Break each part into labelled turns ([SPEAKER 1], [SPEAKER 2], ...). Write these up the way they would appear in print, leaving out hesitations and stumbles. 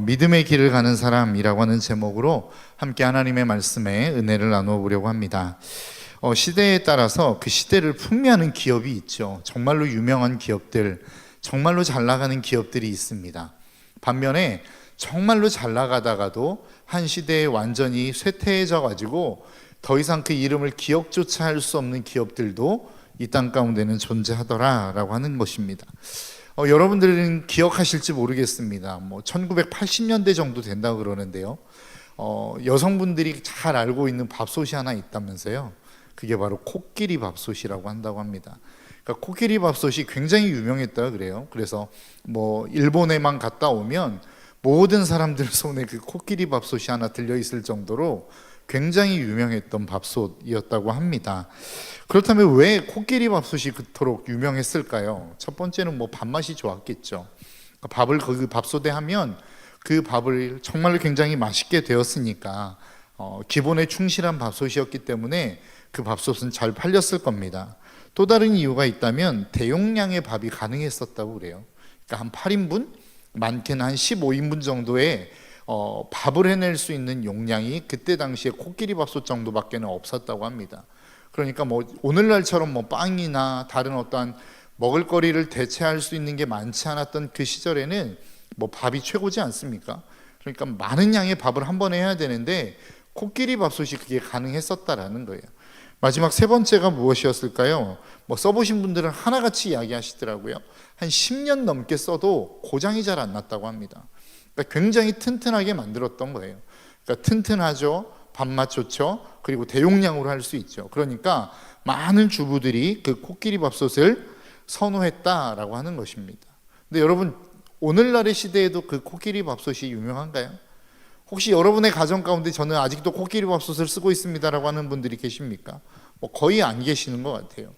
[SPEAKER 1] 믿음의 길을 가는 사람이라고 하는 제목으로 함께 하나님의 말씀에 은혜를 나누어 보려고 합니다. 시대에 따라서 그 시대를 풍미하는 기업이 있죠. 정말로 유명한 기업들, 정말로 잘 나가는 기업들이 있습니다. 반면에 정말로 잘 나가다가도 한 시대에 완전히 쇠퇴해져 가지고 더 이상 그 이름을 기억조차 할 수 없는 기업들도 이 땅 가운데는 존재하더라라고 하는 것입니다. 여러분들은 기억하실지 모르겠습니다. 1980년대 정도 된다고 그러는데요. 여성분들이 잘 알고 있는 밥솥이 하나 있다면서요. 그게 바로 코끼리 밥솥이라고 한다고 합니다. 그러니까 코끼리 밥솥이 굉장히 유명했다 그래요. 그래서 일본에만 갔다 오면 모든 사람들 손에 그 코끼리 밥솥이 하나 들려 있을 정도로 굉장히 유명했던 밥솥이었다고 합니다. 그렇다면 왜 코끼리 밥솥이 그토록 유명했을까요? 첫 번째는 밥맛이 좋았겠죠. 밥을 그 밥솥에 하면 그 밥을 정말로 굉장히 맛있게 되었으니까 기본에 충실한 밥솥이었기 때문에 그 밥솥은 잘 팔렸을 겁니다. 또 다른 이유가 있다면 대용량의 밥이 가능했었다고 그래요. 그러니까 한 8인분? 많게는 한 15인분 정도의 밥을 해낼 수 있는 용량이 그때 당시에 코끼리 밥솥 정도밖에는 없었다고 합니다. 그러니까 오늘날처럼 빵이나 다른 어떠한 먹을거리를 대체할 수 있는 게 많지 않았던 그 시절에는 밥이 최고지 않습니까? 그러니까 많은 양의 밥을 한 번에 해야 되는데 코끼리 밥솥이 그게 가능했었다라는 거예요. 마지막 세 번째가 무엇이었을까요? 써보신 분들은 하나같이 이야기하시더라고요. 한 10년 넘게 써도 고장이 잘 안 났다고 합니다. 그러니까 굉장히 튼튼하게 만들었던 거예요. 그러니까 튼튼하죠, 밥맛 좋죠, 그리고 대용량으로 할 수 있죠. 그러니까 많은 주부들이 그 코끼리 밥솥을 선호했다라고 하는 것입니다. 근데 여러분, 오늘날의 시대에도 그 코끼리 밥솥이 유명한가요? 혹시 여러분의 가정 가운데 저는 아직도 코끼리 밥솥을 쓰고 있습니다라고 하는 분들이 계십니까? 거의 안 계시는 것 같아요.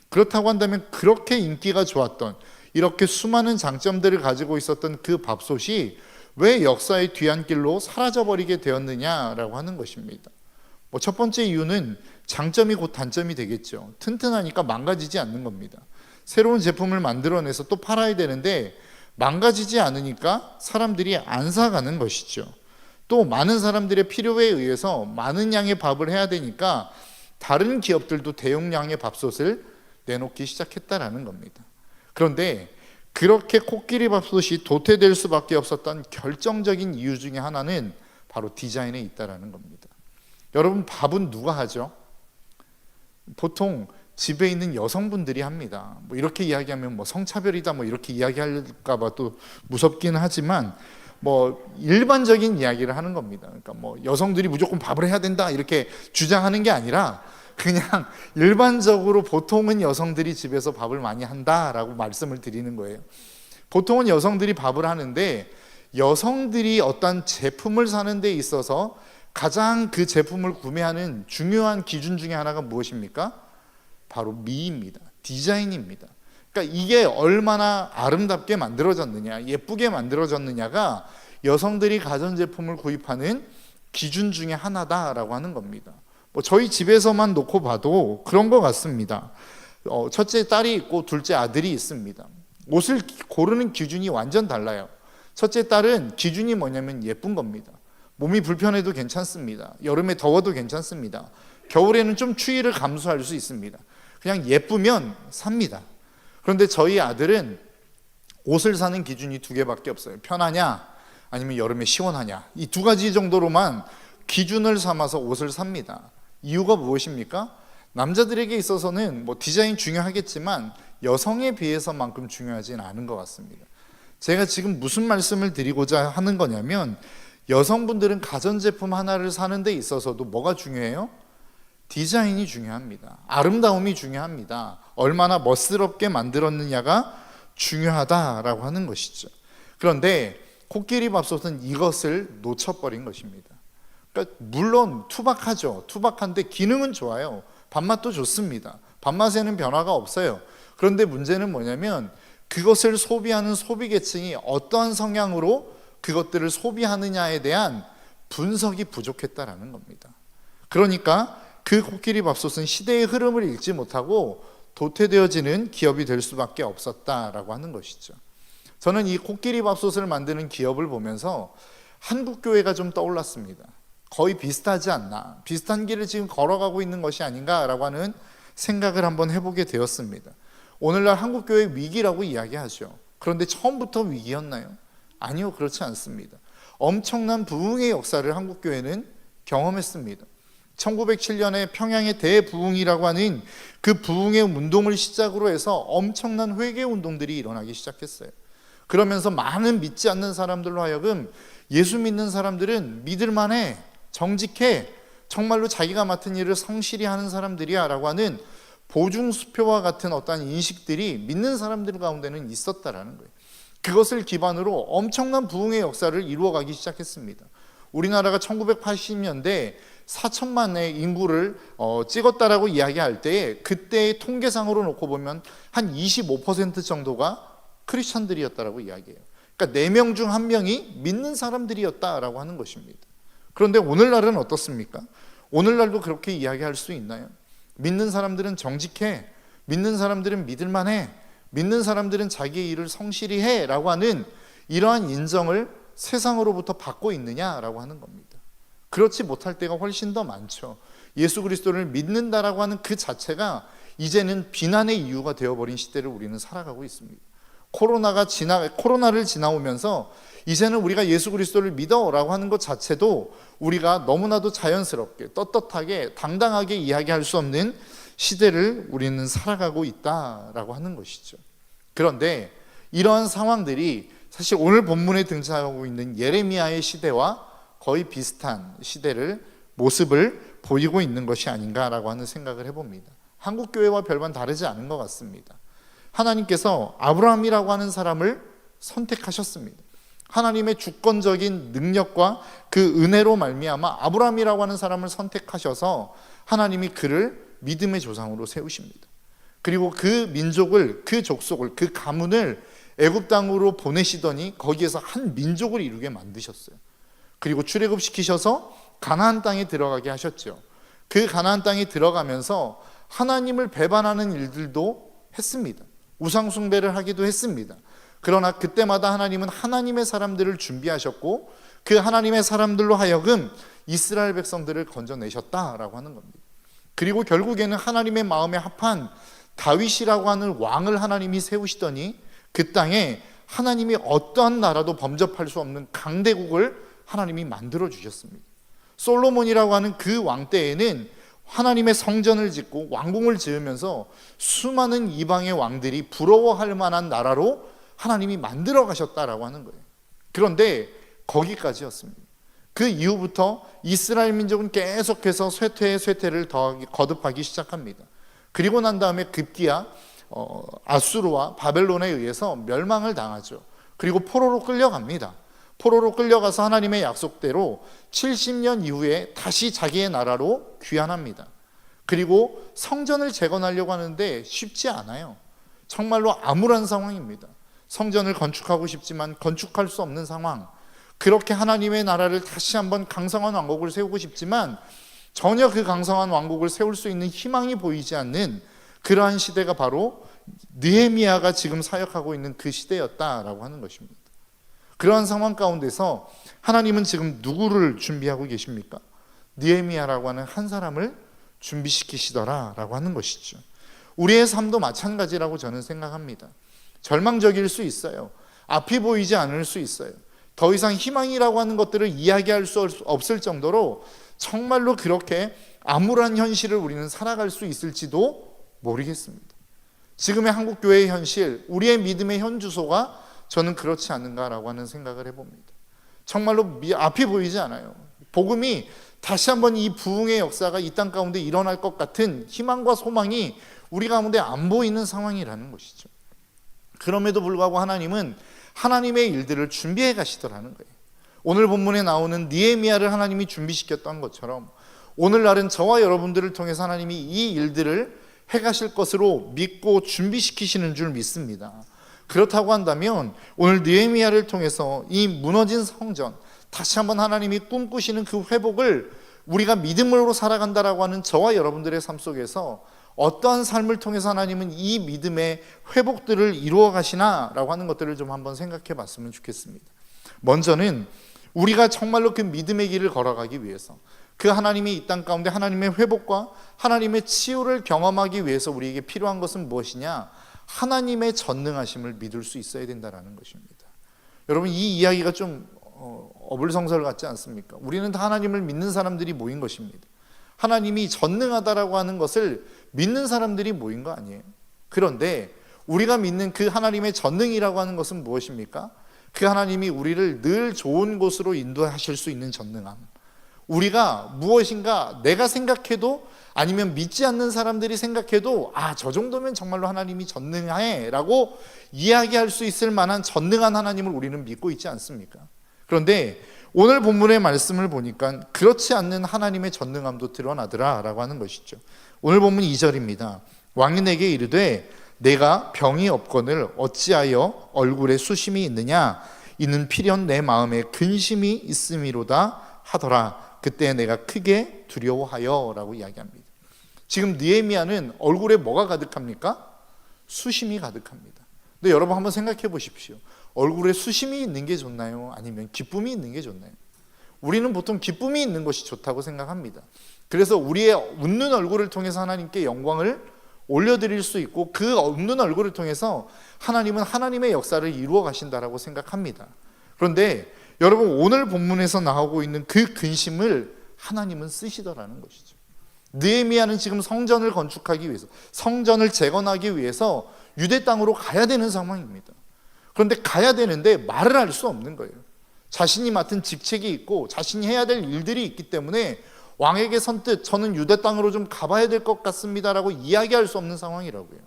[SPEAKER 1] 그렇다고 한다면 그렇게 인기가 좋았던, 이렇게 수많은 장점들을 가지고 있었던 그 밥솥이 왜 역사의 뒤안길로 사라져버리게 되었느냐라고 하는 것입니다. 첫 번째 이유는 장점이 곧 단점이 되겠죠. 튼튼하니까 망가지지 않는 겁니다. 새로운 제품을 만들어내서 또 팔아야 되는데 망가지지 않으니까 사람들이 안 사가는 것이죠. 또 많은 사람들의 필요에 의해서 많은 양의 밥을 해야 되니까 다른 기업들도 대용량의 밥솥을 내놓기 시작했다라는 겁니다. 그런데 그렇게 코끼리 밥솥이 도태될 수밖에 없었던 결정적인 이유 중에 하나는 바로 디자인에 있다라는 겁니다. 여러분, 밥은 누가 하죠? 보통 집에 있는 여성분들이 합니다. 이렇게 이야기하면 성차별이다 이렇게 이야기할까 봐 또 무섭긴 하지만 일반적인 이야기를 하는 겁니다. 그러니까 여성들이 무조건 밥을 해야 된다 이렇게 주장하는 게 아니라 그냥 일반적으로 보통은 여성들이 집에서 밥을 많이 한다라고 말씀을 드리는 거예요. 보통은 여성들이 밥을 하는데 여성들이 어떤 제품을 사는 데 있어서 가장 그 제품을 구매하는 중요한 기준 중에 하나가 무엇입니까? 바로 미입니다. 디자인입니다. 그러니까 이게 얼마나 아름답게 만들어졌느냐, 예쁘게 만들어졌느냐가 여성들이 가전제품을 구입하는 기준 중에 하나다라고 하는 겁니다. 저희 집에서만 놓고 봐도 그런 것 같습니다. 첫째 딸이 있고 둘째 아들이 있습니다. 옷을 고르는 기준이 완전 달라요. 첫째 딸은 기준이 뭐냐면 예쁜 겁니다. 몸이 불편해도 괜찮습니다. 여름에 더워도 괜찮습니다. 겨울에는 좀 추위를 감수할 수 있습니다. 그냥 예쁘면 삽니다. 그런데 저희 아들은 옷을 사는 기준이 두 개밖에 없어요. 편하냐 아니면 여름에 시원하냐, 이 두 가지 정도로만 기준을 삼아서 옷을 삽니다. 이유가 무엇입니까? 남자들에게 있어서는 디자인 중요하겠지만 여성에 비해서만큼 중요하지는 않은 것 같습니다. 제가 지금 무슨 말씀을 드리고자 하는 거냐면 여성분들은 가전제품 하나를 사는 데 있어서도 뭐가 중요해요? 디자인이 중요합니다. 아름다움이 중요합니다. 얼마나 멋스럽게 만들었느냐가 중요하다라고 하는 것이죠. 그런데 코끼리 밥솥은 이것을 놓쳐버린 것입니다. 그러니까 물론 투박하죠. 투박한데 기능은 좋아요. 밥맛도 좋습니다. 밥맛에는 변화가 없어요. 그런데 문제는 뭐냐면 그것을 소비하는 소비계층이 어떠한 성향으로 그것들을 소비하느냐에 대한 분석이 부족했다라는 겁니다. 그러니까 그 코끼리 밥솥은 시대의 흐름을 읽지 못하고 도태되어지는 기업이 될 수밖에 없었다라고 하는 것이죠. 저는 이 코끼리 밥솥을 만드는 기업을 보면서 한국교회가 좀 떠올랐습니다. 거의 비슷하지 않나, 비슷한 길을 지금 걸어가고 있는 것이 아닌가라고 하는 생각을 한번 해보게 되었습니다. 오늘날 한국교회 위기라고 이야기하죠. 그런데 처음부터 위기였나요? 아니요, 그렇지 않습니다. 엄청난 부흥의 역사를 한국교회는 경험했습니다. 1907년에 평양의 대부흥이라고 하는 그 부흥의 운동을 시작으로 해서 엄청난 회개 운동들이 일어나기 시작했어요. 그러면서 많은 믿지 않는 사람들로 하여금 예수 믿는 사람들은 믿을만해, 정직해, 정말로 자기가 맡은 일을 성실히 하는 사람들이야 라고 하는 보증수표와 같은 어떠한 인식들이 믿는 사람들 가운데는 있었다라는 거예요. 그것을 기반으로 엄청난 부흥의 역사를 이루어가기 시작했습니다. 우리나라가 1980년대 4천만의 인구를 찍었다라고 이야기할 때에 그때의 통계상으로 놓고 보면 한 25% 정도가 크리스천들이었다라고 이야기해요. 그러니까 4명 중 1명이 믿는 사람들이었다라고 하는 것입니다. 그런데 오늘날은 어떻습니까? 오늘날도 그렇게 이야기할 수 있나요? 믿는 사람들은 정직해, 믿는 사람들은 믿을만해, 믿는 사람들은 자기의 일을 성실히 해 라고 하는 이러한 인정을 세상으로부터 받고 있느냐라고 하는 겁니다. 그렇지 못할 때가 훨씬 더 많죠. 예수 그리스도를 믿는다라고 하는 그 자체가 이제는 비난의 이유가 되어버린 시대를 우리는 살아가고 있습니다. 코로나를 지나오면서 이제는 우리가 예수 그리스도를 믿어라고 하는 것 자체도 우리가 너무나도 자연스럽게 떳떳하게 당당하게 이야기할 수 없는 시대를 우리는 살아가고 있다라고 하는 것이죠. 그런데 이러한 상황들이 사실 오늘 본문에 등장하고 있는 예레미야의 시대와 거의 비슷한 모습을 보이고 있는 것이 아닌가라고 하는 생각을 해봅니다. 한국교회와 별반 다르지 않은 것 같습니다. 하나님께서 아브라함이라고 하는 사람을 선택하셨습니다. 하나님의 주권적인 능력과 그 은혜로 말미암아 아브라함이라고 하는 사람을 선택하셔서 하나님이 그를 믿음의 조상으로 세우십니다. 그리고 그 민족을, 그 족속을, 그 가문을 애굽 땅으로 보내시더니 거기에서 한 민족을 이루게 만드셨어요. 그리고 출애굽시키셔서 가나안 땅에 들어가게 하셨죠. 그 가나안 땅에 들어가면서 하나님을 배반하는 일들도 했습니다. 우상 숭배를 하기도 했습니다. 그러나 그때마다 하나님은 하나님의 사람들을 준비하셨고 그 하나님의 사람들로 하여금 이스라엘 백성들을 건져내셨다라고 하는 겁니다. 그리고 결국에는 하나님의 마음에 합한 다윗이라고 하는 왕을 하나님이 세우시더니 그 땅에 하나님이 어떠한 나라도 범접할 수 없는 강대국을 하나님이 만들어 주셨습니다. 솔로몬이라고 하는 그 왕 때에는 하나님의 성전을 짓고 왕궁을 지으면서 수많은 이방의 왕들이 부러워할 만한 나라로 하나님이 만들어 가셨다라고 하는 거예요. 그런데 거기까지였습니다. 그 이후부터 이스라엘 민족은 계속해서 쇠퇴에 쇠퇴를 거듭하기 시작합니다. 그리고 난 다음에 급기야 아수르와 바벨론에 의해서 멸망을 당하죠. 그리고 포로로 끌려갑니다. 포로로 끌려가서 하나님의 약속대로 70년 이후에 다시 자기의 나라로 귀환합니다. 그리고 성전을 재건하려고 하는데 쉽지 않아요. 정말로 암울한 상황입니다. 성전을 건축하고 싶지만 건축할 수 없는 상황. 그렇게 하나님의 나라를 다시 한번 강성한 왕국을 세우고 싶지만 전혀 그 강성한 왕국을 세울 수 있는 희망이 보이지 않는 그러한 시대가 바로 느헤미야가 지금 사역하고 있는 그 시대였다라고 하는 것입니다. 그러한 상황 가운데서 하나님은 지금 누구를 준비하고 계십니까? 느헤미야라고 하는 한 사람을 준비시키시더라라고 하는 것이죠. 우리의 삶도 마찬가지라고 저는 생각합니다. 절망적일 수 있어요. 앞이 보이지 않을 수 있어요. 더 이상 희망이라고 하는 것들을 이야기할 수 없을 정도로 정말로 그렇게 암울한 현실을 우리는 살아갈 수 있을지도 모르겠습니다. 지금의 한국교회의 현실, 우리의 믿음의 현주소가 저는 그렇지 않는가라고 하는 생각을 해봅니다. 정말로 앞이 보이지 않아요. 복음이 다시 한번 이 부흥의 역사가 이 땅 가운데 일어날 것 같은 희망과 소망이 우리 가운데 안 보이는 상황이라는 것이죠. 그럼에도 불구하고 하나님은 하나님의 일들을 준비해 가시더라는 거예요. 오늘 본문에 나오는 느헤미야를 하나님이 준비시켰던 것처럼 오늘날은 저와 여러분들을 통해서 하나님이 이 일들을 해가실 것으로 믿고 준비시키시는 줄 믿습니다. 그렇다고 한다면 오늘 느헤미야를 통해서 이 무너진 성전 다시 한번 하나님이 꿈꾸시는 그 회복을 우리가 믿음으로 살아간다라고 하는 저와 여러분들의 삶 속에서 어떠한 삶을 통해서 하나님은 이 믿음의 회복들을 이루어 가시나라고 하는 것들을 좀 한번 생각해 봤으면 좋겠습니다. 먼저는 우리가 정말로 그 믿음의 길을 걸어가기 위해서, 그 하나님이 이 땅 가운데 하나님의 회복과 하나님의 치유를 경험하기 위해서 우리에게 필요한 것은 무엇이냐? 하나님의 전능하심을 믿을 수 있어야 된다는 것입니다. 여러분, 이 이야기가 좀 어불성설 같지 않습니까? 우리는 다 하나님을 믿는 사람들이 모인 것입니다. 하나님이 전능하다라고 하는 것을 믿는 사람들이 모인 거 아니에요. 그런데 우리가 믿는 그 하나님의 전능이라고 하는 것은 무엇입니까? 그 하나님이 우리를 늘 좋은 곳으로 인도하실 수 있는 전능함. 우리가 무엇인가 내가 생각해도, 아니면 믿지 않는 사람들이 생각해도 저 정도면 정말로 하나님이 전능해 라고 이야기할 수 있을 만한 전능한 하나님을 우리는 믿고 있지 않습니까? 그런데 오늘 본문의 말씀을 보니까 그렇지 않는 하나님의 전능함도 드러나더라 라고 하는 것이죠. 오늘 본문 2절입니다. 왕이 내게 이르되 내가 병이 없거늘 어찌하여 얼굴에 수심이 있느냐? 이는 필연 내 마음에 근심이 있음이로다 하더라. 그때 내가 크게 두려워하여 라고 이야기합니다. 지금 느헤미야는 얼굴에 뭐가 가득합니까? 수심이 가득합니다. 근데 여러분 한번 생각해 보십시오. 얼굴에 수심이 있는 게 좋나요? 아니면 기쁨이 있는 게 좋나요? 우리는 보통 기쁨이 있는 것이 좋다고 생각합니다. 그래서 우리의 웃는 얼굴을 통해서 하나님께 영광을 올려드릴 수 있고, 그 웃는 얼굴을 통해서 하나님은 하나님의 역사를 이루어 가신다라고 생각합니다. 그런데 여러분, 오늘 본문에서 나오고 있는 그 근심을 하나님은 쓰시더라는 것이죠. 느헤미야는 지금 성전을 건축하기 위해서, 성전을 재건하기 위해서 유대 땅으로 가야 되는 상황입니다. 그런데 가야 되는데 말을 할 수 없는 거예요. 자신이 맡은 직책이 있고 자신이 해야 될 일들이 있기 때문에 왕에게 선뜻 저는 유대 땅으로 좀 가봐야 될 것 같습니다라고 이야기할 수 없는 상황이라고요.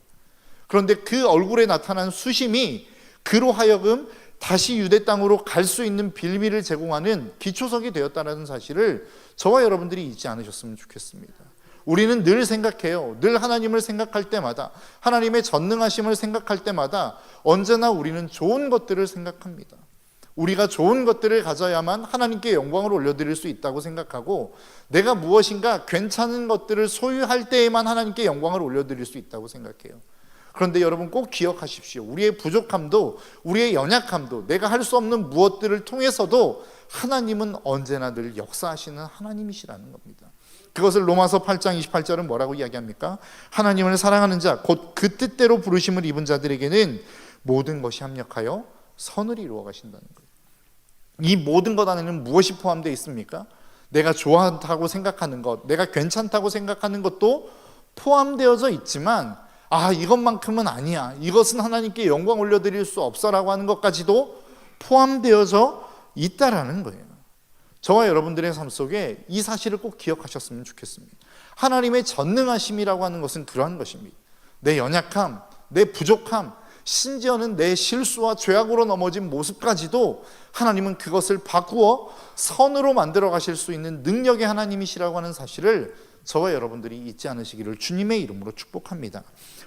[SPEAKER 1] 그런데 그 얼굴에 나타난 수심이 그로 하여금 다시 유대 땅으로 갈 수 있는 빌미를 제공하는 기초석이 되었다는 사실을 저와 여러분들이 잊지 않으셨으면 좋겠습니다. 우리는 늘 생각해요. 늘 하나님을 생각할 때마다, 하나님의 전능하심을 생각할 때마다 언제나 우리는 좋은 것들을 생각합니다. 우리가 좋은 것들을 가져야만 하나님께 영광을 올려드릴 수 있다고 생각하고, 내가 무엇인가 괜찮은 것들을 소유할 때에만 하나님께 영광을 올려드릴 수 있다고 생각해요. 그런데 여러분 꼭 기억하십시오. 우리의 부족함도, 우리의 연약함도, 내가 할 수 없는 무엇들을 통해서도 하나님은 언제나 늘 역사하시는 하나님이시라는 겁니다. 그것을 로마서 8장 28절은 뭐라고 이야기합니까? 하나님을 사랑하는 자, 곧 그 뜻대로 부르심을 입은 자들에게는 모든 것이 합력하여 선을 이루어 가신다는 거예요. 이 모든 것 안에는 무엇이 포함되어 있습니까? 내가 좋아한다고 생각하는 것, 내가 괜찮다고 생각하는 것도 포함되어져 있지만, 이것만큼은 아니야, 이것은 하나님께 영광 올려드릴 수 없어라고 하는 것까지도 포함되어져 있다라는 거예요. 저와 여러분들의 삶 속에 이 사실을 꼭 기억하셨으면 좋겠습니다. 하나님의 전능하심이라고 하는 것은 그러한 것입니다. 내 연약함, 내 부족함, 심지어는 내 실수와 죄악으로 넘어진 모습까지도 하나님은 그것을 바꾸어 선으로 만들어 가실 수 있는 능력의 하나님이시라고 하는 사실을 저와 여러분들이 잊지 않으시기를 주님의 이름으로 축복합니다.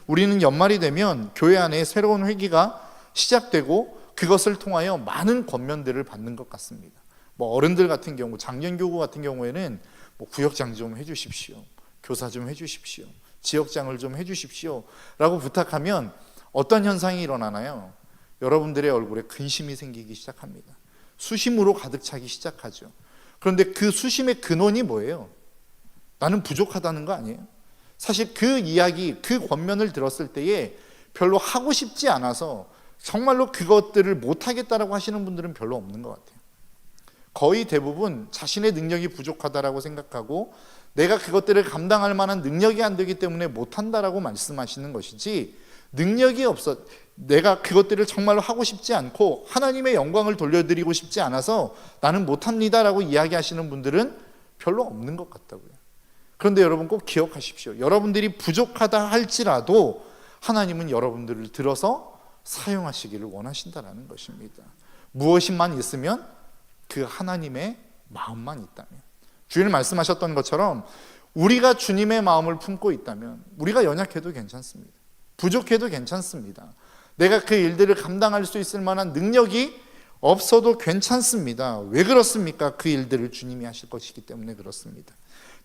[SPEAKER 1] 우리는 연말이 되면 교회 안에 새로운 회기가 시작되고 그것을 통하여 많은 권면들을 받는 것 같습니다. 어른들 같은 경우, 장년교구 같은 경우에는 구역장 좀 해주십시오, 교사 좀 해주십시오, 지역장을 좀 해주십시오 라고 부탁하면 어떤 현상이 일어나나요? 여러분들의 얼굴에 근심이 생기기 시작합니다. 수심으로 가득 차기 시작하죠. 그런데 그 수심의 근원이 뭐예요? 나는 부족하다는 거 아니에요? 사실 그 이야기, 그 권면을 들었을 때에 별로 하고 싶지 않아서 정말로 그것들을 못하겠다라고 하시는 분들은 별로 없는 것 같아요. 거의 대부분 자신의 능력이 부족하다라고 생각하고 내가 그것들을 감당할 만한 능력이 안 되기 때문에 못한다라고 말씀하시는 것이지, 능력이 없어, 내가 그것들을 정말로 하고 싶지 않고 하나님의 영광을 돌려드리고 싶지 않아서 나는 못합니다라고 이야기하시는 분들은 별로 없는 것 같다고요. 그런데 여러분 꼭 기억하십시오. 여러분들이 부족하다 할지라도 하나님은 여러분들을 들어서 사용하시기를 원하신다는 것입니다. 무엇이만 있으면 그 하나님의 마음만 있다면, 주일 말씀하셨던 것처럼 우리가 주님의 마음을 품고 있다면 우리가 연약해도 괜찮습니다. 부족해도 괜찮습니다. 내가 그 일들을 감당할 수 있을 만한 능력이 없어도 괜찮습니다. 왜 그렇습니까? 그 일들을 주님이 하실 것이기 때문에 그렇습니다.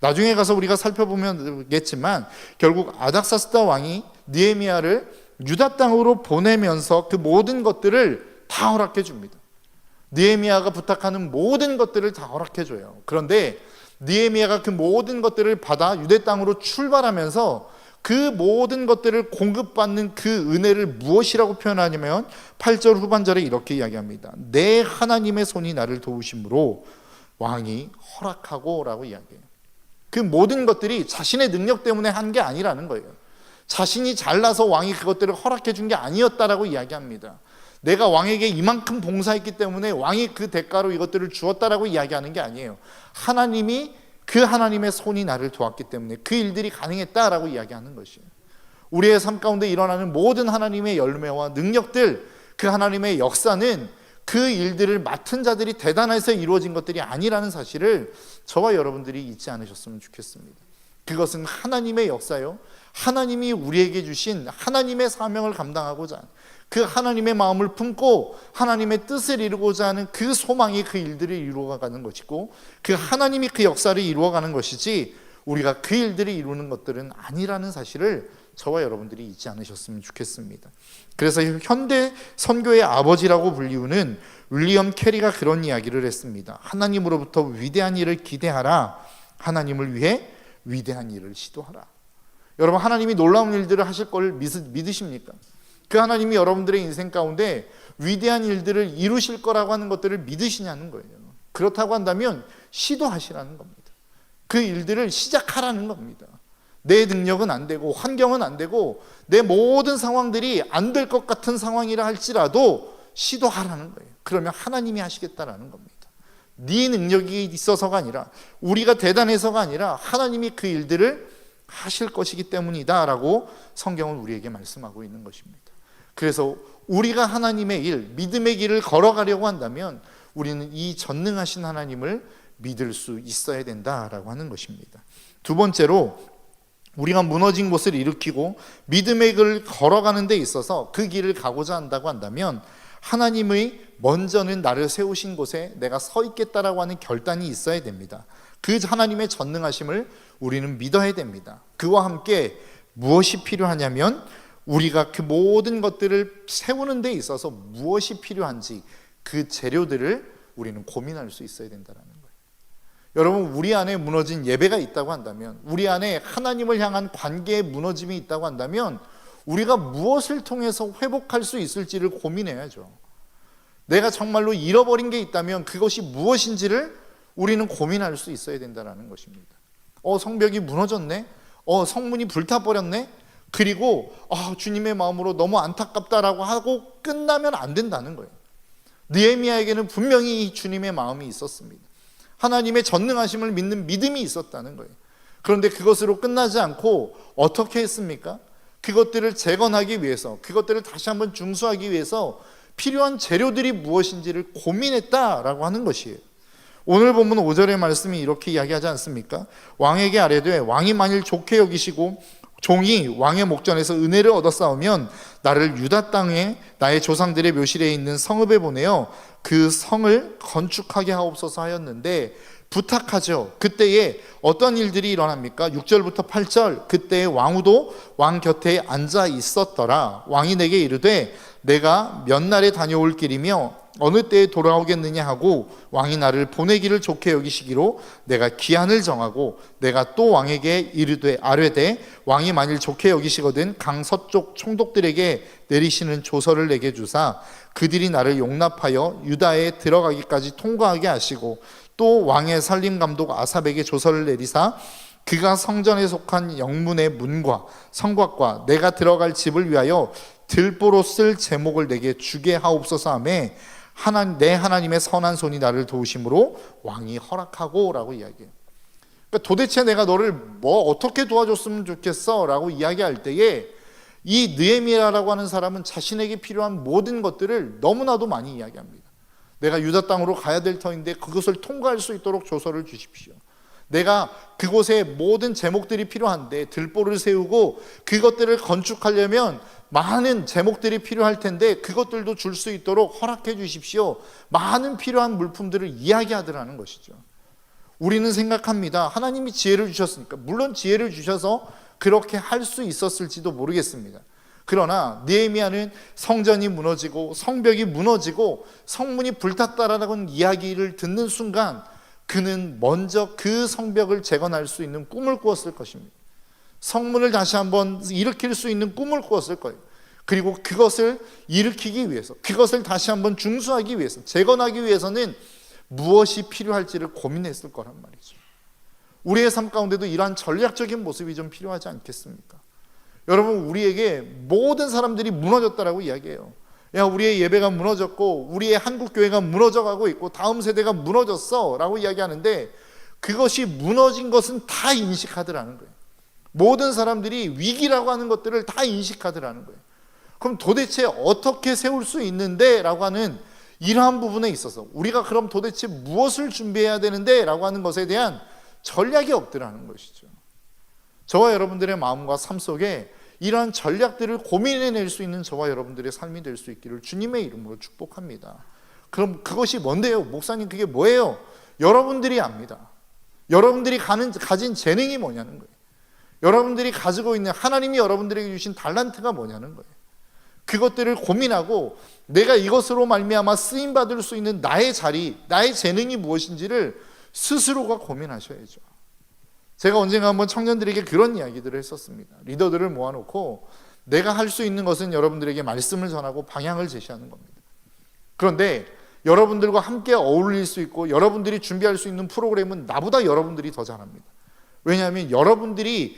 [SPEAKER 1] 나중에 가서 우리가 살펴보면겠지만 결국 아닥사스다 왕이 느헤미야를 유다 땅으로 보내면서 그 모든 것들을 다 허락해 줍니다. 느헤미야가 부탁하는 모든 것들을 다 허락해 줘요. 그런데 느헤미야가 그 모든 것들을 받아 유대 땅으로 출발하면서 그 모든 것들을 공급받는 그 은혜를 무엇이라고 표현하냐면 8절 후반절에 이렇게 이야기합니다. 내 하나님의 손이 나를 도우심으로 왕이 허락하고 라고 이야기해요. 그 모든 것들이 자신의 능력 때문에 한 게 아니라는 거예요. 자신이 잘나서 왕이 그것들을 허락해 준 게 아니었다라고 이야기합니다. 내가 왕에게 이만큼 봉사했기 때문에 왕이 그 대가로 이것들을 주었다라고 이야기하는 게 아니에요. 하나님이 그 하나님의 손이 나를 도왔기 때문에 그 일들이 가능했다라고 이야기하는 것이에요. 우리의 삶 가운데 일어나는 모든 하나님의 열매와 능력들, 그 하나님의 역사는 그 일들을 맡은 자들이 대단해서 이루어진 것들이 아니라는 사실을 저와 여러분들이 잊지 않으셨으면 좋겠습니다. 그것은 하나님의 역사요, 하나님이 우리에게 주신 하나님의 사명을 감당하고자 하는 그 하나님의 마음을 품고 하나님의 뜻을 이루고자 하는 그 소망이 그 일들을 이루어가는 것이고, 그 하나님이 그 역사를 이루어가는 것이지 우리가 그 일들을 이루는 것들은 아니라는 사실을 저와 여러분들이 잊지 않으셨으면 좋겠습니다. 그래서 현대 선교의 아버지라고 불리우는 윌리엄 캐리가 그런 이야기를 했습니다. 하나님으로부터 위대한 일을 기대하라. 하나님을 위해 위대한 일을 시도하라. 여러분, 하나님이 놀라운 일들을 하실 걸 믿으십니까? 그 하나님이 여러분들의 인생 가운데 위대한 일들을 이루실 거라고 하는 것들을 믿으시냐는 거예요. 그렇다고 한다면 시도하시라는 겁니다. 그 일들을 시작하라는 겁니다. 내 능력은 안 되고 환경은 안 되고 내 모든 상황들이 안 될 것 같은 상황이라 할지라도 시도하라는 거예요. 그러면 하나님이 하시겠다라는 겁니다. 네 능력이 있어서가 아니라, 우리가 대단해서가 아니라 하나님이 그 일들을 하실 것이기 때문이다 라고 성경은 우리에게 말씀하고 있는 것입니다. 그래서 우리가 하나님의 일, 믿음의 길을 걸어가려고 한다면 우리는 이 전능하신 하나님을 믿을 수 있어야 된다라고 하는 것입니다. 두 번째로, 우리가 무너진 곳을 일으키고 믿음의 길을 걸어가는 데 있어서 그 길을 가고자 한다고 한다면 하나님의 먼저는 나를 세우신 곳에 내가 서 있겠다라고 하는 결단이 있어야 됩니다. 그 하나님의 전능하심을 우리는 믿어야 됩니다. 그와 함께 무엇이 필요하냐면 우리가 그 모든 것들을 세우는 데 있어서 무엇이 필요한지 그 재료들을 우리는 고민할 수 있어야 된다는 거예요. 여러분, 우리 안에 무너진 예배가 있다고 한다면, 우리 안에 하나님을 향한 관계의 무너짐이 있다고 한다면 우리가 무엇을 통해서 회복할 수 있을지를 고민해야죠. 내가 정말로 잃어버린 게 있다면 그것이 무엇인지를 우리는 고민할 수 있어야 된다는 것입니다. 성벽이 무너졌네? 성문이 불타버렸네? 그리고 주님의 마음으로 너무 안타깝다라고 하고 끝나면 안 된다는 거예요. 느헤미야에게는 분명히 주님의 마음이 있었습니다. 하나님의 전능하심을 믿는 믿음이 있었다는 거예요. 그런데 그것으로 끝나지 않고 어떻게 했습니까? 그것들을 재건하기 위해서, 그것들을 다시 한번 중수하기 위해서 필요한 재료들이 무엇인지를 고민했다라고 하는 것이에요. 오늘 본문 5절의 말씀이 이렇게 이야기하지 않습니까? 왕에게 아뢰되 왕이 만일 좋게 여기시고 종이 왕의 목전에서 은혜를 얻어 싸우면 나를 유다 땅에 나의 조상들의 묘실에 있는 성읍에 보내어 그 성을 건축하게 하옵소서 하였는데, 부탁하죠. 그때에 어떤 일들이 일어납니까? 6절부터 8절, 그때에 왕후도 왕 곁에 앉아 있었더라. 왕이 내게 이르되 내가 몇 날에 다녀올 길이며 어느 때에 돌아오겠느냐 하고 왕이 나를 보내기를 좋게 여기시기로 내가 기한을 정하고, 내가 또 왕에게 이르되 아뢰되 왕이 만일 좋게 여기시거든 강 서쪽 총독들에게 내리시는 조서를 내게 주사 그들이 나를 용납하여 유다에 들어가기까지 통과하게 하시고, 또 왕의 살림감독 아삽에게 조서를 내리사 그가 성전에 속한 영문의 문과 성곽과 내가 들어갈 집을 위하여 들보로 쓸 제목을 내게 주게 하옵소서 하며 내 하나님의 선한 손이 나를 도우심으로 왕이 허락하고 라고 이야기해요. 그러니까 도대체 내가 너를 어떻게 도와줬으면 좋겠어 라고 이야기할 때에 이 느헤미야라고 하는 사람은 자신에게 필요한 모든 것들을 너무나도 많이 이야기합니다. 내가 유다 땅으로 가야 될 터인데 그것을 통과할 수 있도록 조서를 주십시오. 내가 그곳에 모든 제목들이 필요한데 들보를 세우고 그것들을 건축하려면 많은 제목들이 필요할 텐데 그것들도 줄 수 있도록 허락해 주십시오. 많은 필요한 물품들을 이야기하더라는 것이죠. 우리는 생각합니다. 하나님이 지혜를 주셨으니까. 물론 지혜를 주셔서 그렇게 할 수 있었을지도 모르겠습니다. 그러나 느헤미야는 성전이 무너지고 성벽이 무너지고 성문이 불탔다라는 이야기를 듣는 순간 그는 먼저 그 성벽을 재건할 수 있는 꿈을 꾸었을 것입니다. 성문을 다시 한번 일으킬 수 있는 꿈을 꾸었을 거예요. 그리고 그것을 일으키기 위해서, 그것을 다시 한번 중수하기 위해서, 재건하기 위해서는 무엇이 필요할지를 고민했을 거란 말이죠. 우리의 삶 가운데도 이러한 전략적인 모습이 좀 필요하지 않겠습니까? 여러분, 우리에게 모든 사람들이 무너졌다라고 이야기해요. 야, 우리의 예배가 무너졌고 우리의 한국교회가 무너져가고 있고 다음 세대가 무너졌어 라고 이야기하는데, 그것이 무너진 것은 다 인식하더라는 거예요. 모든 사람들이 위기라고 하는 것들을 다 인식하더라는 거예요. 그럼 도대체 어떻게 세울 수 있는데? 라고 하는 이러한 부분에 있어서 우리가 그럼 도대체 무엇을 준비해야 되는데? 라고 하는 것에 대한 전략이 없더라는 것이죠. 저와 여러분들의 마음과 삶 속에 이러한 전략들을 고민해낼 수 있는 저와 여러분들의 삶이 될 수 있기를 주님의 이름으로 축복합니다. 그럼 그것이 뭔데요? 목사님, 그게 뭐예요? 여러분들이 압니다. 여러분들이 가진 재능이 뭐냐는 거예요. 여러분들이 가지고 있는, 하나님이 여러분들에게 주신 달란트가 뭐냐는 거예요. 그것들을 고민하고 내가 이것으로 말미암아 쓰임받을 수 있는 나의 자리, 나의 재능이 무엇인지를 스스로가 고민하셔야죠. 제가 언젠가 한번 청년들에게 그런 이야기들을 했었습니다. 리더들을 모아놓고 내가 할 수 있는 것은 여러분들에게 말씀을 전하고 방향을 제시하는 겁니다. 그런데 여러분들과 함께 어울릴 수 있고 여러분들이 준비할 수 있는 프로그램은 나보다 여러분들이 더 잘합니다. 왜냐하면 여러분들의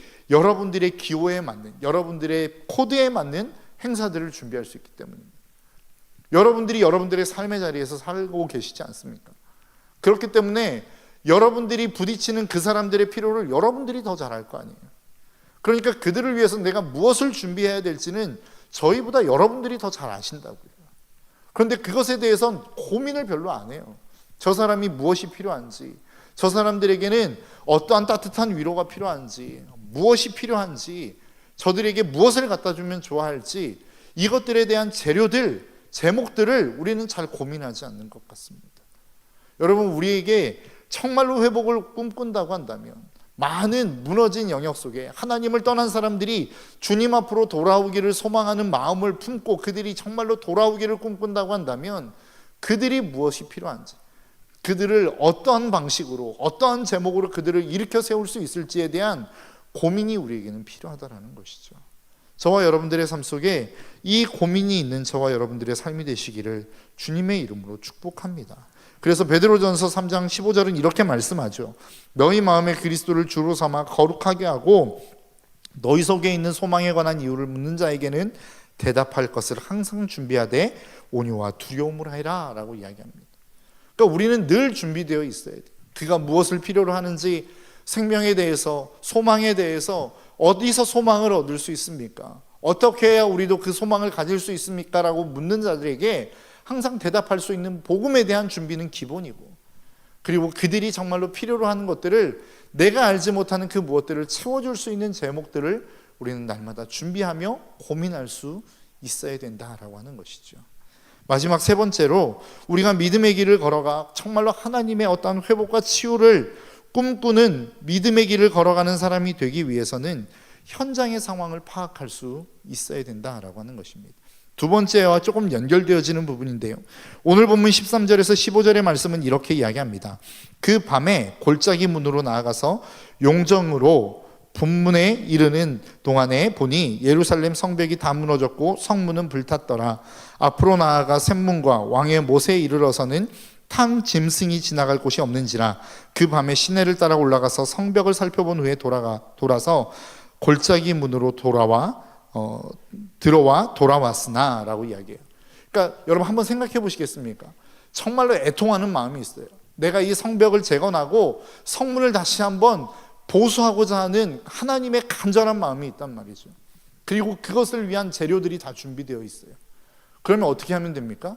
[SPEAKER 1] 기호에 맞는, 여러분들의 코드에 맞는 행사들을 준비할 수 있기 때문입니다. 여러분들이 여러분들의 삶의 자리에서 살고 계시지 않습니까? 그렇기 때문에 여러분들이 부딪히는 그 사람들의 필요를 여러분들이 더 잘할 거 아니에요. 그러니까 그들을 위해서 내가 무엇을 준비해야 될지는 저희보다 여러분들이 더 잘 아신다고요. 그런데 그것에 대해서는 고민을 별로 안 해요. 저 사람이 무엇이 필요한지, 저 사람들에게는 어떠한 따뜻한 위로가 필요한지, 무엇이 필요한지, 저들에게 무엇을 갖다 주면 좋아할지, 이것들에 대한 재료들, 제목들을 우리는 잘 고민하지 않는 것 같습니다. 여러분, 우리에게 정말로 회복을 꿈꾼다고 한다면, 많은 무너진 영역 속에 하나님을 떠난 사람들이 주님 앞으로 돌아오기를 소망하는 마음을 품고 그들이 정말로 돌아오기를 꿈꾼다고 한다면, 그들이 무엇이 필요한지, 그들을 어떠한 방식으로, 어떠한 제목으로 그들을 일으켜 세울 수 있을지에 대한 고민이 우리에게는 필요하다는 것이죠. 저와 여러분들의 삶 속에 이 고민이 있는 저와 여러분들의 삶이 되시기를 주님의 이름으로 축복합니다. 그래서 베드로전서 3장 15절은 이렇게 말씀하죠. 너희 마음에 그리스도를 주로 삼아 거룩하게 하고 너희 속에 있는 소망에 관한 이유를 묻는 자에게는 대답할 것을 항상 준비하되 온유와 두려움으로 하라 라고 이야기합니다. 그러니까 우리는 늘 준비되어 있어야 돼요. 그가 무엇을 필요로 하는지, 생명에 대해서, 소망에 대해서 어디서 소망을 얻을 수 있습니까? 어떻게 해야 우리도 그 소망을 가질 수 있습니까? 라고 묻는 자들에게 항상 대답할 수 있는 복음에 대한 준비는 기본이고, 그리고 그들이 정말로 필요로 하는 것들을, 내가 알지 못하는 그 무엇들을 채워줄 수 있는 제목들을 우리는 날마다 준비하며 고민할 수 있어야 된다라고 하는 것이죠. 마지막 세 번째로, 우리가 믿음의 길을 걸어가 정말로 하나님의 어떠한 회복과 치유를 꿈꾸는 믿음의 길을 걸어가는 사람이 되기 위해서는 현장의 상황을 파악할 수 있어야 된다라고 하는 것입니다. 두 번째와 조금 연결되어지는 부분인데요, 오늘 본문 13절에서 15절의 말씀은 이렇게 이야기합니다. 그 밤에 골짜기 문으로 나아가서 용정으로 본문에 이르는 동안에 보니 예루살렘 성벽이 다 무너졌고 성문은 불탔더라. 앞으로 나아가 샘문과 왕의 못에 이르러서는 탕 짐승이 지나갈 곳이 없는지라. 그 밤에 시내를 따라 올라가서 성벽을 살펴본 후에 돌아서 골짜기 문으로 들어와 돌아왔으나 라고 이야기해요. 그러니까 여러분 한번 생각해 보시겠습니까? 정말로 애통하는 마음이 있어요. 내가 이 성벽을 재건하고 성문을 다시 한번 보수하고자 하는 하나님의 간절한 마음이 있단 말이죠. 그리고 그것을 위한 재료들이 다 준비되어 있어요. 그러면 어떻게 하면 됩니까?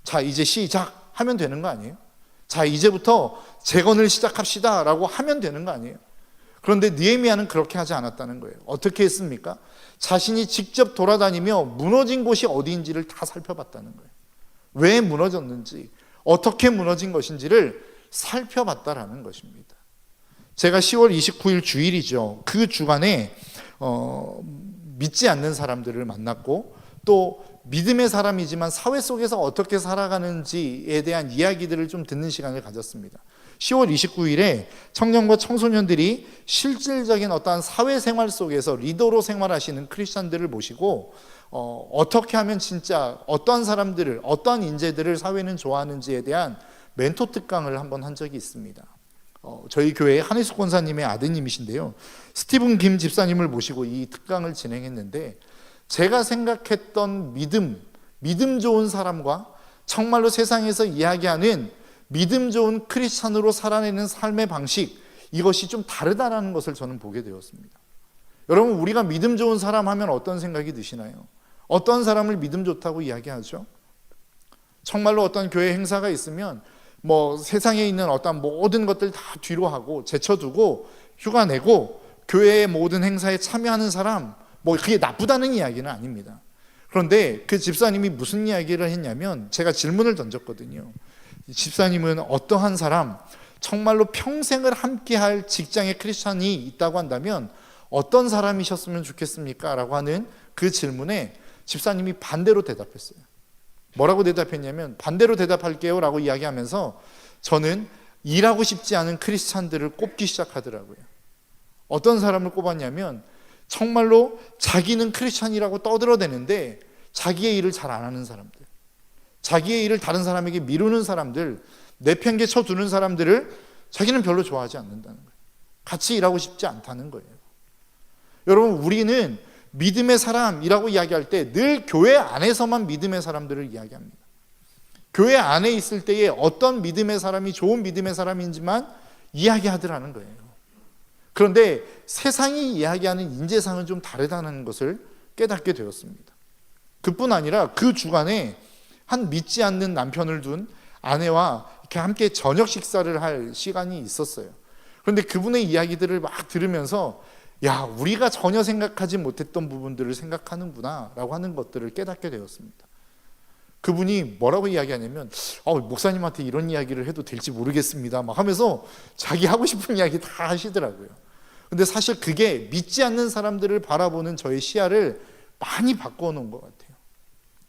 [SPEAKER 1] 자, 이제 시작하면 되는 거 아니에요? 자, 이제부터 재건을 시작합시다 라고 하면 되는 거 아니에요? 그런데 느헤미야는 그렇게 하지 않았다는 거예요. 어떻게 했습니까? 자신이 직접 돌아다니며 무너진 곳이 어디인지를 다 살펴봤다는 거예요. 왜 무너졌는지, 어떻게 무너진 것인지를 살펴봤다라는 것입니다. 제가 10월 29일 주일이죠. 그 주간에 믿지 않는 사람들을 만났고, 또 믿음의 사람이지만 사회 속에서 어떻게 살아가는지에 대한 이야기들을 좀 듣는 시간을 가졌습니다. 10월 29일에 청년과 청소년들이 실질적인 어떠한 사회생활 속에서 리더로 생활하시는 크리스찬들을 모시고 어떻게 하면 진짜 어떠한 사람들을, 어떠한 인재들을 사회는 좋아하는지에 대한 멘토 특강을 한번 한 적이 있습니다. 저희 교회의 한혜숙 권사님의 아드님이신데요, 스티븐 김 집사님을 모시고 이 특강을 진행했는데, 제가 생각했던 믿음 좋은 사람과 정말로 세상에서 이야기하는 믿음 좋은 크리스찬으로 살아내는 삶의 방식, 이것이 좀 다르다는 것을 저는 보게 되었습니다. 여러분, 우리가 믿음 좋은 사람 하면 어떤 생각이 드시나요? 어떤 사람을 믿음 좋다고 이야기하죠? 정말로 어떤 교회 행사가 있으면 세상에 있는 어떤 모든 것들 다 뒤로 하고 제쳐두고 휴가 내고 교회의 모든 행사에 참여하는 사람, 그게 나쁘다는 이야기는 아닙니다. 그런데 그 집사님이 무슨 이야기를 했냐면, 제가 질문을 던졌거든요. 집사님은 어떠한 사람, 정말로 평생을 함께할 직장의 크리스찬이 있다고 한다면 어떤 사람이셨으면 좋겠습니까? 라고 하는 그 질문에 집사님이 반대로 대답했어요. 뭐라고 대답했냐면, 반대로 대답할게요 라고 이야기하면서 저는 일하고 싶지 않은 크리스찬들을 꼽기 시작하더라고요. 어떤 사람을 꼽았냐면, 정말로 자기는 크리스찬이라고 떠들어대는데 자기의 일을 잘 안 하는 사람들, 자기의 일을 다른 사람에게 미루는 사람들, 내팽개쳐 두는 사람들을 자기는 별로 좋아하지 않는다는 거예요. 같이 일하고 싶지 않다는 거예요. 여러분, 우리는 믿음의 사람이라고 이야기할 때 늘 교회 안에서만 믿음의 사람들을 이야기합니다. 교회 안에 있을 때에 어떤 믿음의 사람이 좋은 믿음의 사람인지만 이야기하더라는 거예요. 그런데 세상이 이야기하는 인재상은 좀 다르다는 것을 깨닫게 되었습니다. 그뿐 아니라 그 주간에 한 믿지 않는 남편을 둔 아내와 이렇게 함께 저녁 식사를 할 시간이 있었어요. 그런데 그분의 이야기들을 막 들으면서, 야, 우리가 전혀 생각하지 못했던 부분들을 생각하는구나 라고 하는 것들을 깨닫게 되었습니다. 그분이 뭐라고 이야기하냐면, 목사님한테 이런 이야기를 해도 될지 모르겠습니다 막 하면서 자기 하고 싶은 이야기 다 하시더라고요. 근데 사실 그게 믿지 않는 사람들을 바라보는 저의 시야를 많이 바꿔 놓은 것 같아요.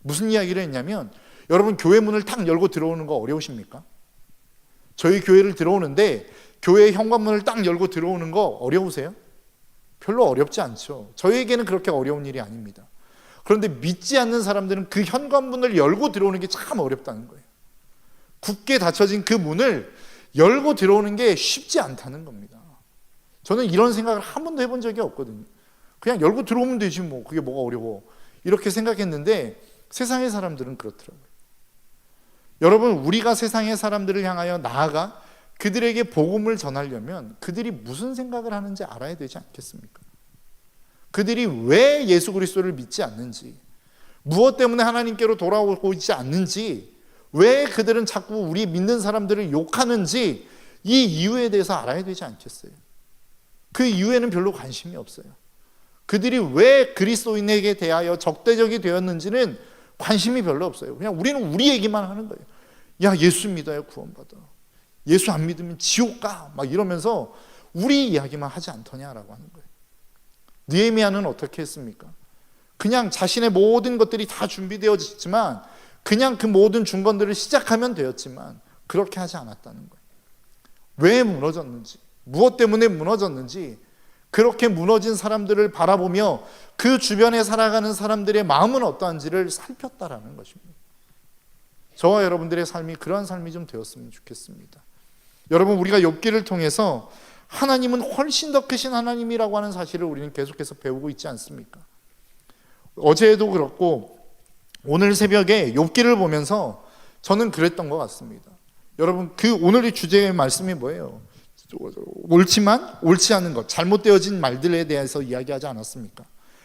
[SPEAKER 1] 무슨 이야기를 했냐면, 여러분, 교회 문을 탁 열고 들어오는 거 어려우십니까? 저희 교회를 들어오는데 교회 현관문을 딱 열고 들어오는 거 어려우세요? 별로 어렵지 않죠. 저희에게는 그렇게 어려운 일이 아닙니다. 그런데 믿지 않는 사람들은 그 현관문을 열고 들어오는 게 참 어렵다는 거예요. 굳게 닫혀진 그 문을 열고 들어오는 게 쉽지 않다는 겁니다. 저는 이런 생각을 한 번도 해본 적이 없거든요. 그냥 열고 들어오면 되지 그게 뭐가 어려워, 이렇게 생각했는데 세상의 사람들은 그렇더라고요. 여러분, 우리가 세상의 사람들을 향하여 나아가 그들에게 복음을 전하려면 그들이 무슨 생각을 하는지 알아야 되지 않겠습니까? 그들이 왜 예수 그리스도를 믿지 않는지, 무엇 때문에 하나님께로 돌아오고 있지 않는지, 왜 그들은 자꾸 우리 믿는 사람들을 욕하는지, 이 이유에 대해서 알아야 되지 않겠어요? 그 이유에는 별로 관심이 없어요. 그들이 왜 그리스도인에게 대하여 적대적이 되었는지는 관심이 별로 없어요. 그냥 우리는 우리 얘기만 하는 거예요. 야, 예수 믿어야 구원받아, 예수 안 믿으면 지옥 가, 막 이러면서 우리 이야기만 하지 않더냐라고 하는 거예요. 느헤미야는 어떻게 했습니까? 그냥 자신의 모든 것들이 다 준비되어졌지만, 그냥 그 모든 중건들을 시작하면 되었지만 그렇게 하지 않았다는 거예요. 왜 무너졌는지, 무엇 때문에 무너졌는지, 그렇게 무너진 사람들을 바라보며 그 주변에 살아가는 사람들의 마음은 어떠한지를 살폈다라는 것입니다. 저와 여러분들의 삶이 그러한 삶이 좀 되었으면 좋겠습니다. 여러분, 우리가 욥기를 통해서 하나님은 훨씬 더 크신 하나님이라고 하는 사실을 우리는 계속해서 배우고 있지 않습니까? 어제도 그렇고 오늘 새벽에 욥기를 보면서 저는 그랬던 것 같습니다. 여러분, 그 오늘의 주제의 말씀이 뭐예요? 옳지만 옳지 않은 것, 잘못되어진 말들에 대해서 이야기하지 않았습니까?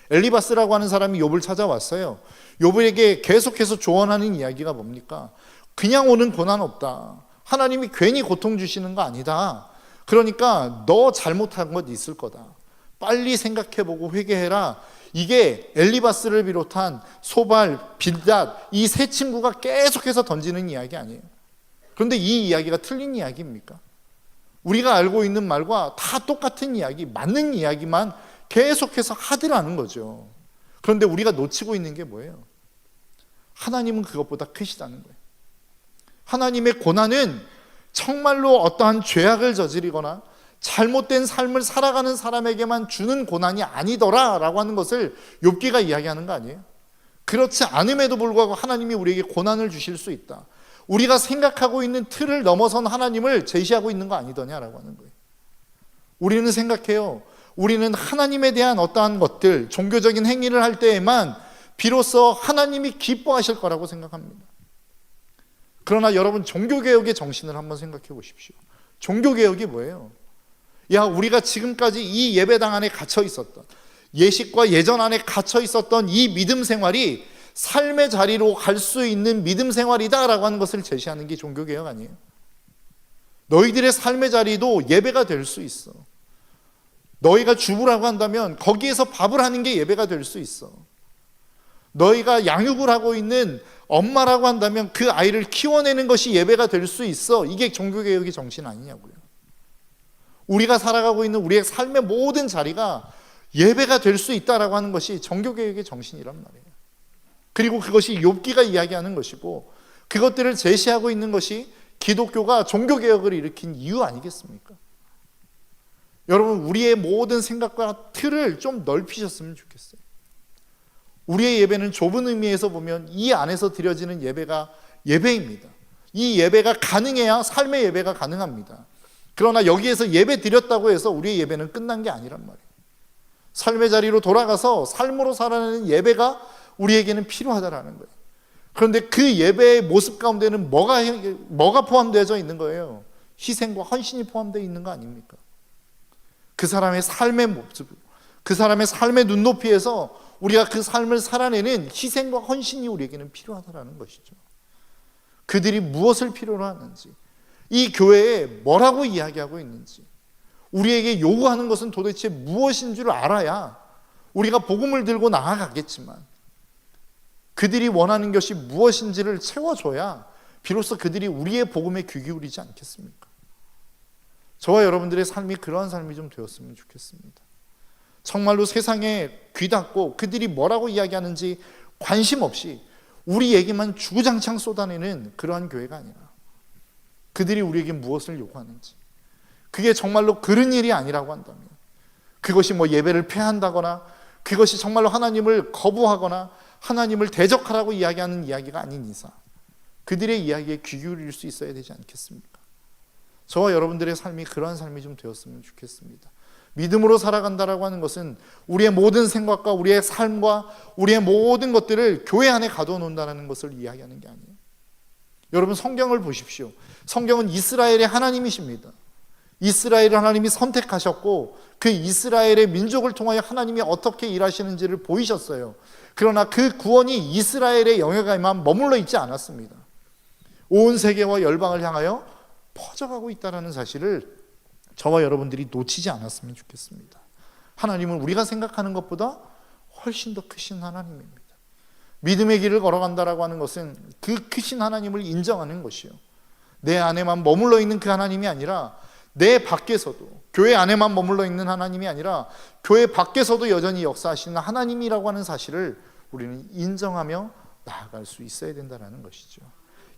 [SPEAKER 1] 엘리바스라고 하는 사람이 욥을 찾아왔어요. 욥에게 계속해서 조언하는 이야기가 뭡니까? 그냥 오는 고난 없다. 하나님이 괜히 고통 주시는 거 아니다. 그러니까 너 잘못한 것 있을 거다. 빨리 생각해보고 회개해라. 이게 엘리바스를 비롯한 소발, 빌닷, 이 세 친구가 계속해서 던지는 이야기 아니에요. 그런데 이 이야기가 틀린 이야기입니까? 우리가 알고 있는 말과 다 똑같은 이야기, 맞는 이야기만 계속해서 하더라는 거죠. 그런데 우리가 놓치고 있는 게 뭐예요? 하나님은 그것보다 크시다는 거예요. 하나님의 고난은 정말로 어떠한 죄악을 저지르거나 잘못된 삶을 살아가는 사람에게만 주는 고난이 아니더라 라고 하는 것을 욥기가 이야기하는 거 아니에요? 그렇지 않음에도 불구하고 하나님이 우리에게 고난을 주실 수 있다. 우리가 생각하고 있는 틀을 넘어선 하나님을 제시하고 있는 거 아니더냐라고 하는 거예요. 우리는 생각해요. 우리는 하나님에 대한 어떠한 것들, 종교적인 행위를 할 때에만 비로소 하나님이 기뻐하실 거라고 생각합니다. 그러나 여러분, 종교개혁의 정신을 한번 생각해 보십시오. 종교개혁이 뭐예요? 우리가 지금까지 이 예배당 안에 갇혀 있었던, 예식과 예전 안에 갇혀 있었던 이 믿음 생활이 삶의 자리로 갈 수 있는 믿음 생활이다라고 하는 것을 제시하는 게 종교개혁 아니에요? 너희들의 삶의 자리도 예배가 될 수 있어. 너희가 주부라고 한다면 거기에서 밥을 하는 게 예배가 될 수 있어. 너희가 양육을 하고 있는 엄마라고 한다면 그 아이를 키워내는 것이 예배가 될 수 있어. 이게 종교개혁의 정신 아니냐고요. 우리가 살아가고 있는 우리의 삶의 모든 자리가 예배가 될 수 있다라고 하는 것이 종교개혁의 정신이란 말이에요. 그리고 그것이 욥기가 이야기하는 것이고, 그것들을 제시하고 있는 것이 기독교가 종교개혁을 일으킨 이유 아니겠습니까? 여러분, 우리의 모든 생각과 틀을 좀 넓히셨으면 좋겠어요. 우리의 예배는 좁은 의미에서 보면 이 안에서 드려지는 예배가 예배입니다. 이 예배가 가능해야 삶의 예배가 가능합니다. 그러나 여기에서 예배 드렸다고 해서 우리의 예배는 끝난 게 아니란 말이에요. 삶의 자리로 돌아가서 삶으로 살아내는 예배가 우리에게는 필요하다라는 거예요. 그런데 그 예배의 모습 가운데는 뭐가 포함되어져 있는 거예요? 희생과 헌신이 포함되어 있는 거 아닙니까? 그 사람의 삶의 모습, 그 사람의 삶의 눈높이에서 우리가 그 삶을 살아내는 희생과 헌신이 우리에게는 필요하다라는 것이죠. 그들이 무엇을 필요로 하는지, 이 교회에 뭐라고 이야기하고 있는지, 우리에게 요구하는 것은 도대체 무엇인 줄 알아야 우리가 복음을 들고 나아가겠지만, 그들이 원하는 것이 무엇인지를 채워줘야 비로소 그들이 우리의 복음에 귀 기울이지 않겠습니까? 저와 여러분들의 삶이 그러한 삶이 좀 되었으면 좋겠습니다. 정말로 세상에 귀 닫고 그들이 뭐라고 이야기하는지 관심 없이 우리 얘기만 주구장창 쏟아내는 그러한 교회가 아니라, 그들이 우리에게 무엇을 요구하는지, 그게 정말로 그런 일이 아니라고 한다면, 그것이 예배를 폐한다거나 그것이 정말로 하나님을 거부하거나 하나님을 대적하라고 이야기하는 이야기가 아닌 이상 그들의 이야기에 귀 기울일 수 있어야 되지 않겠습니까? 저와 여러분들의 삶이 그러한 삶이 좀 되었으면 좋겠습니다. 믿음으로 살아간다라고 하는 것은 우리의 모든 생각과 우리의 삶과 우리의 모든 것들을 교회 안에 가둬놓는다는 것을 이야기하는 게 아니에요. 여러분, 성경을 보십시오. 성경은 이스라엘의 하나님이십니다. 이스라엘을 하나님이 선택하셨고 그 이스라엘의 민족을 통하여 하나님이 어떻게 일하시는지를 보이셨어요. 그러나 그 구원이 이스라엘의 영역에만 머물러 있지 않았습니다. 온 세계와 열방을 향하여 퍼져가고 있다는 사실을 저와 여러분들이 놓치지 않았으면 좋겠습니다. 하나님은 우리가 생각하는 것보다 훨씬 더 크신 하나님입니다. 믿음의 길을 걸어간다라고 하는 것은 그 크신 하나님을 인정하는 것이요, 내 안에만 머물러 있는 그 하나님이 아니라 내 밖에서도, 교회 안에만 머물러 있는 하나님이 아니라 교회 밖에서도 여전히 역사하시는 하나님이라고 하는 사실을 우리는 인정하며 나아갈 수 있어야 된다는 것이죠.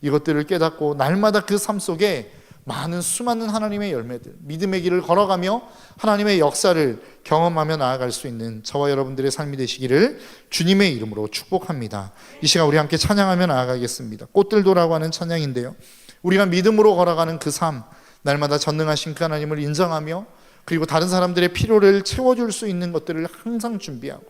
[SPEAKER 1] 이것들을 깨닫고 날마다 그 삶 속에 많은 수많은 하나님의 열매들, 믿음의 길을 걸어가며 하나님의 역사를 경험하며 나아갈 수 있는 저와 여러분들의 삶이 되시기를 주님의 이름으로 축복합니다. 이 시간 우리 함께 찬양하며 나아가겠습니다. 꽃들도라고 하는 찬양인데요, 우리가 믿음으로 걸어가는 그 삶, 날마다 전능하신 그 하나님을 인정하며 그리고 다른 사람들의 필요를 채워줄 수 있는 것들을 항상 준비하고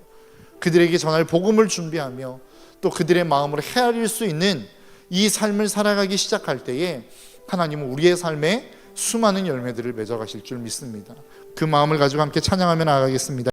[SPEAKER 1] 그들에게 전할 복음을 준비하며 또 그들의 마음을 헤아릴 수 있는 이 삶을 살아가기 시작할 때에 하나님은 우리의 삶에 수많은 열매들을 맺어가실 줄 믿습니다. 그 마음을 가지고 함께 찬양하며 나아가겠습니다.